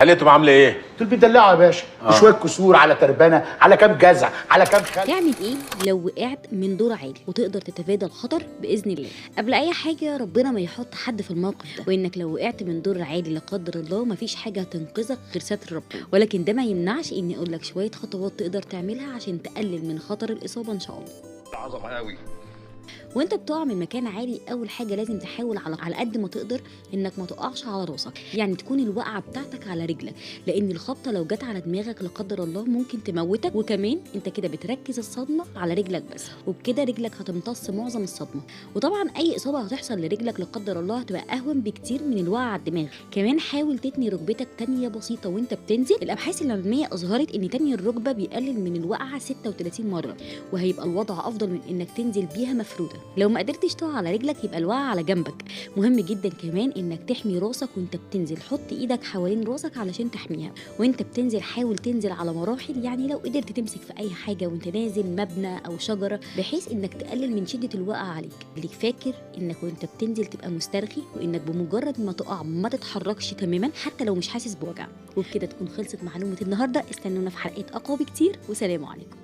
قالتهم عامله ايه؟ دول بيدلعوا يا باشا بشويه كسور على تربانه على كام جزع على كام خل. تعمل ايه لو وقعت من دور عالي وتقدر تتفادى الخطر باذن الله؟ قبل اي حاجه ربنا ما يحط حد في الموقف ده، وانك لو وقعت من دور عالي لا قدر الله مفيش حاجه هتنقذك غير ستر ربنا، ولكن ده ما يمنعش اني اقول لك شويه خطوات تقدر تعملها عشان تقلل من خطر الاصابه ان شاء الله. عظمه قوي. وانت بتقع من مكان عالي اول حاجه لازم تحاول على قد ما تقدر انك ما تقعش على راسك، يعني تكون الوقعه بتاعتك على رجلك، لان الخبطه لو جت على دماغك لا قدر الله ممكن تموتك، وكمان انت كده بتركز الصدمه على رجلك بس، وبكده رجلك هتمتص معظم الصدمه. وطبعا اي اصابه هتحصل لرجلك لا قدر الله هتبقى اهون بكتير من الوقعه على الدماغ. كمان حاول تتني ركبتك تانيه بسيطه وانت بتنزل. الابحاث العلميه اظهرت ان تاني الركبه بيقلل من الوقعه 36 مره، وهيبقى الوضع افضل من انك تنزل بيها مفروده. لو ما قدرتش تقع على رجلك يبقى الوقعه على جنبك. مهم جدا كمان انك تحمي راسك وانت بتنزل، حط ايدك حوالين راسك علشان تحميها. وانت بتنزل حاول تنزل على مراحل، يعني لو قدرت تمسك في اي حاجه وانت نازل، مبنى او شجره، بحيث انك تقلل من شده الوقعه عليك. خليك فاكر انك وانت بتنزل تبقى مسترخي، وانك بمجرد ما تقع ما تتحركش تماما حتى لو مش حاسس بوجع. وبكده تكون خلصت معلومه النهارده. استنونا في حلقات اقوى بكتير، وسلام عليكم.